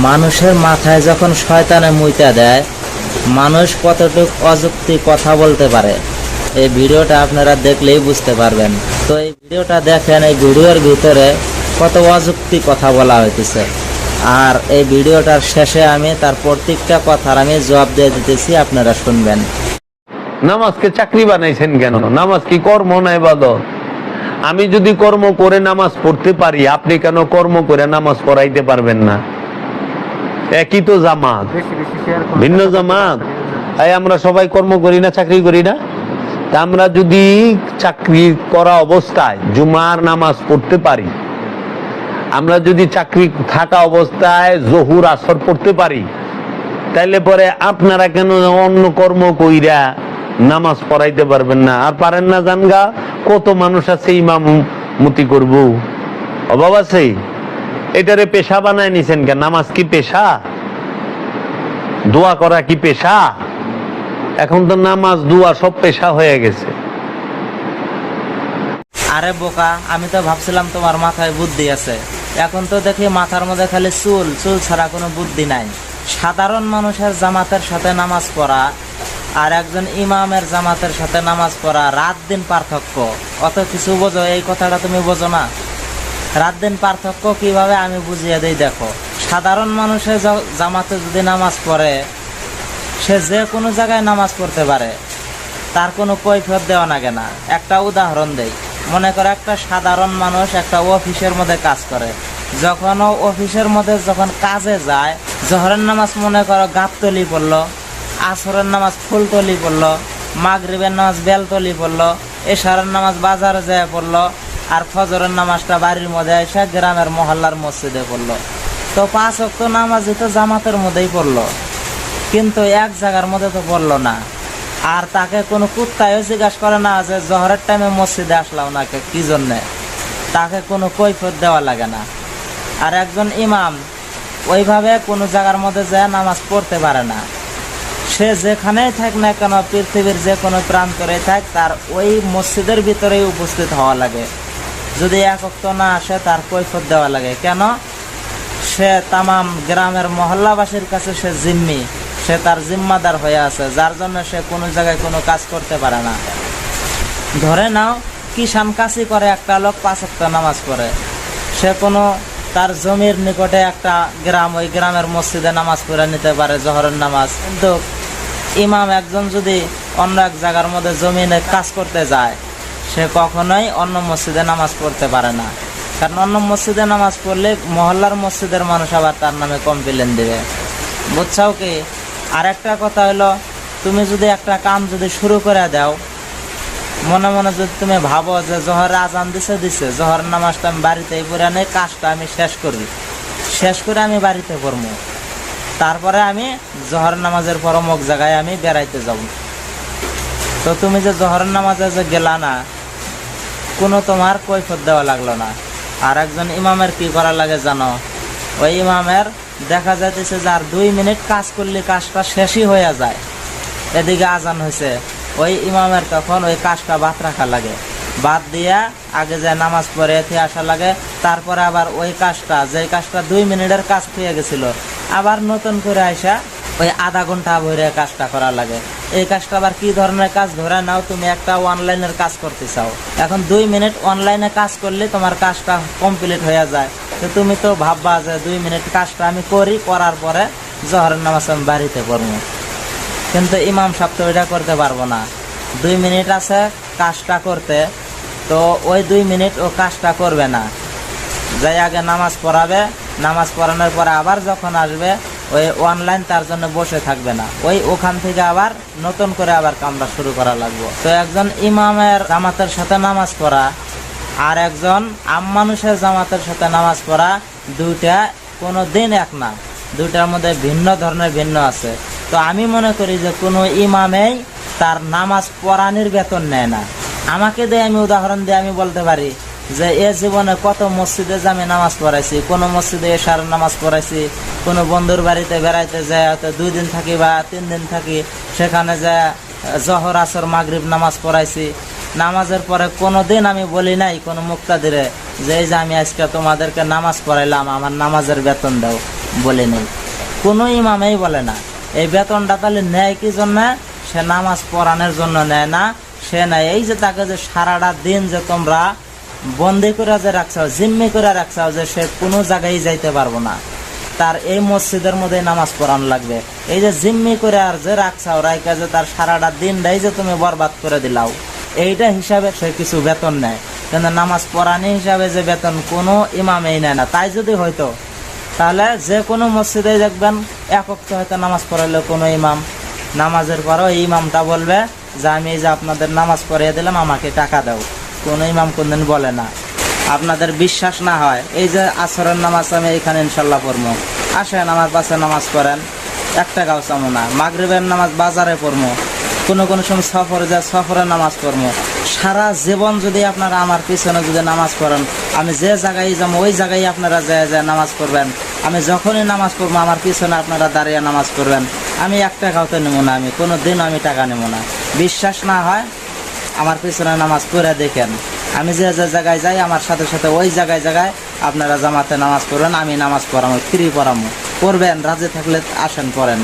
মানুষের মাথায় যখন শয়তানে মুইতা দেয়, মানুষ কতটুক অযুক্তি কথা বলতে পারে এই ভিডিওটা আপনারা দেখলেই বুঝতে পারবেন। তো এই ভিডিওটা দেখেন, এই ভিডিওর ভিতরে কত অযুক্তি কথা বলা হইতেছে। আর এই ভিডিওটার শেষে আমি তার প্রত্যেকটা কথার আমি জবাব দিয়ে দিতেছি, আপনারা শুনবেন। নামাজকে চাকরি বানাইছেন কেন? নামাজ কি কর্ম না ইবাদত? আমি যদি কর্ম করে নামাজ পড়তে পারি, আপনি কেন কর্ম করে নামাজ পড়াইতে পারবেন না? একই তো জামাত, ভিন্ন জামাত। আমরা সবাই কর্ম করি না, চাকরি করি না? তা আমরা যদি চাকরি করা অবস্থায় জুমার নামাজ পড়তে পারি, আমরা যদি চাকরি থাকা অবস্থায় জহুর আসর পড়তে পারি, তাইলে পরে আপনারা কেন অন্য কর্ম কইরা নামাজ পড়াইতে পারবেন না? আর পারেন না জানগা, কত মানুষ আছে ইমামতি করব, অভাব আছে। এটারে পেশা বানায় নিছেন কেন? নামাজ কি পেশা? দোয়া করা কি পেশা? এখন তো নামাজ দোয়া সব পেশা হয়ে গেছে। আরে বোকা, আমি তো ভাবছিলাম তোমার মাথায় বুদ্ধি আছে। এখন তো দেখি মাথার মধ্যে খালি চুল, চুল ছাড়া কোনো বুদ্ধি নাই। সাধারণ মানুষের জামাতের সাথে নামাজ পড়া আর একজন ইমামের জামাতের সাথে নামাজ পড়া রাত দিন পার্থক্য। অত কিছু বোঝো, এই কথাটা তুমি বোঝো না? রাত দিন পার্থক্য কিভাবে আমি বুঝিয়ে দিই, দেখো। সাধারণ মানুষের জামাতে যদি নামাজ পড়ে, সে যে কোনো জায়গায় নামাজ পড়তে পারে, তার কোনো কৈফিয়ত দেওয়া লাগে না। একটা উদাহরণ দেই, মনে করো একটা সাধারণ মানুষ একটা অফিসের মধ্যে কাজ করে। যখন ও অফিসের মধ্যে যখন কাজে যায়, জোহরের নামাজ মনে করো গাবতলি পড়লো, আসরের নামাজ ফুলতলি পড়লো, মাগরিবের নামাজ বেলতলি পড়লো, এশারের নামাজ বাজারে যায় পড়লো, আর ফজরের নামাজটা বাড়ির মধ্যে এসে গ্রামের মহল্লার মসজিদে পড়লো। তো 5 ওয়াক্ত নামাজই তো জামাতের মধ্যেই পড়লো, কিন্তু এক জায়গার মধ্যে তো পড়লো না। আর তাকে কোনো কুত্তায়ও জিজ্ঞাসা করে না যে জোহরের টাইমে মসজিদে আসলাম না কি জন্যে, তাকে কোনো কৈফিয়ত দেওয়া লাগে না। আর একজন ইমাম ওইভাবে কোনো জায়গার মধ্যে যায় নামাজ পড়তে পারে না। সে যেখানেই থাক না কেন, পৃথিবীর যে কোনো প্রান্তরে থাক, তার ওই মসজিদের ভিতরেই উপস্থিত হওয়া লাগে। যদি এক ওয়াক্ত না আসে, তার কৈফিয়ত দেওয়া লাগে। কেন? সে তামাম গ্রামের মহল্লাবাসীর কাছে সে জিম্মি, সে তার জিম্মাদার হয়ে আছে, যার জন্য সে কোনো জায়গায় কোনো কাজ করতে পারে না। ধরে নাও কিষান কাশি করে একটা লোক 5 ওয়াক্ত নামাজ পড়ে, সে কোনো তার জমির নিকটে একটা গ্রাম, ওই গ্রামের মসজিদে নামাজ পড়ে নিতে পারে জোহরের নামাজ। কিন্তু ইমাম একজন যদি অন্য এক জায়গার মধ্যে জমিনে কাজ করতে যায়, সে কখনোই অন্য মসজিদে নামাজ পড়তে পারে না। কারণ অন্য মসজিদে নামাজ পড়লে মহল্লার মসজিদের মানুষ আবার তার নামে কমপ্লেন দেবে, বুঝছাও কি? আর একটা কথা হলো, তুমি যদি একটা কাম যদি শুরু করে দাও, মনে মনে যদি তুমি ভাবো যে জোহরের আজান দিছে, জোহরের নামাজটা আমি বাড়িতেই পড়ে নেই, কাজটা আমি শেষ করে আমি বাড়িতে পড়বো, তারপরে আমি জোহরের নামাজের পর অমুক জায়গায় আমি বেড়াইতে যাব। তো তুমি যে জোহরের নামাজে যে গেলা না, কোনো তোমার কৈফিয়ত দেওয়া লাগলো না। আর একজন ইমামের কি করা লাগে জানো? ওই ইমামের দেখা যাইতেছে যে আর 2 মিনিট কাজ করলে কাজটা শেষই হয়ে যায়, এদিকে আজান হয়েছে, ওই ইমামের তখন ওই কাজটা বাদ রাখা লাগে, বাদ দিয়া আগে যে নামাজ পড়ে এতে আসা লাগে। তারপরে আবার ওই কাজটা, যে কাজটা 2 মিনিটের কাজ হয়ে গেছিল, আবার নতুন করে আসা ওই আধা ঘন্টা ভরে কাজটা করা লাগে। এই কাজটা আবার কি ধরনের কাজ? ধরে নাও তুমি একটা অনলাইনের কাজ করতে চাও, এখন 2 মিনিট অনলাইনে কাজ করলে তোমার কাজটা কমপ্লিট হয়ে যায়। তো তুমি তো ভাববা যে 2 মিনিট কাজটা আমি করার পরে জোহরের নামাজ আমি বাড়িতে পড়বো। কিন্তু ইমাম সাহেব তো এটা করতে পারবো না। 2 মিনিট আছে কাজটা করতে, তো ওই 2 মিনিট ও কাজটা করবে না, যাই আগে নামাজ পড়াবে, নামাজ পড়ানোর পরে আবার যখন আসবে ওই অনলাইন তার জন্য বসে থাকবে না, ওই ওখান থেকে আবার নতুন করে আবার কামরা শুরু করা লাগবে। তো একজন ইমামের জামাতের সাথে নামাজ পড়া আর একজন আম মানুষের জামাতের সাথে নামাজ পড়া, দুইটা কোনো দিন এক না, দুইটার মধ্যে ভিন্ন ধরনের ভিন্ন আছে। তো আমি মনে করি যে কোনো ইমামেই তার নামাজ পড়ানোর বেতন নেয় না। আমাকে দিয়ে আমি উদাহরণ দিয়ে আমি বলতে পারি যে এ জীবনে কত মসজিদে যে আমি নামাজ পড়াইছি, কোনো মসজিদে এশার নামাজ পড়াইছি, কোনো বন্ধুর বাড়িতে বেড়াইতে যায় হয়তো 2 দিন থাকি বা 3 দিন থাকি, সেখানে যায় জোহর আসর মাগরিব নামাজ পড়াইছি। নামাজের পরে কোনো দিন আমি বলি নাই কোনো মুক্তাদিরে যে এই যে আমি আজকে তোমাদেরকে নামাজ পড়াইলাম, আমার নামাজের বেতন দাও। বলে নেই, কোনো ইমামেই বলে না। এই বেতনটা তাহলে নেয় কি জন্য? সে নামাজ পড়ানোর জন্য নেয় না, সে নেয় এই যে তাকে যে সারাটা দিন যে তোমরা বন্দি করে যে রাখছাও, জিম্মি করে রাখছাও, যে সে কোনো জায়গায় যাইতে পারবো না, তার এই মসজিদের মধ্যে নামাজ পড়ানো লাগবে। এই যে জিম্মি করে আর যে রাখছাও, রাইকা যে তার সারাটা দিনটাই যে তুমি বরবাদ করে দিলাও, এইটা হিসাবে সে কিছু বেতন নেয়। কিন্তু নামাজ পড়ানি হিসাবে যে বেতন কোনো ইমামেই নেয় না। তাই যদি হয়তো, তাহলে যে কোনো মসজিদে দেখবেন একক তো হয়তো নামাজ পড়ালে কোনো ইমাম নামাজের পরও ইমামটা বলবে যে আমি এই যে আপনাদের নামাজ পড়িয়ে দিলাম, আমাকে টাকা দাও। কোনো ইমাম কোনদিন বলে না। আপনাদের বিশ্বাস না হয়, এই যে আসরের নামাজ আমি এখানে ইনশাল্লাহ পড়বো, আসেন আমার পাশে নামাজ পড়েন, 1 টাকাও চামো না। মাগরিবের নামাজ বাজারে পড়বো, কোনো সময় সফরে যা সফরে নামাজ পড়বো। সারা জীবন যদি আপনারা আমার পিছনে যদি নামাজ পড়েন, আমি যে জায়গায় যাবো ওই জায়গায় আপনারা যায় নামাজ পড়বেন। আমি যখনই নামাজ পড়বো আমার পিছনে আপনারা দাঁড়িয়ে নামাজ পড়বেন। আমি 1 টাকাও তো নেবো না, আমি কোনো দিন আমি টাকা নেবো না। বিশ্বাস না হয় আমার পিছনে নামাজ পড়ে দেখেন, আমি যে যে জায়গায় যাই আমার সাথে সাথে ওই জায়গায় আপনারা জামাতে নামাজ পড়বেন, আমি নামাজ পড়াবো, ফ্রি পড়াবো। পড়বেন, রাজি থাকলে আসেন পড়েন।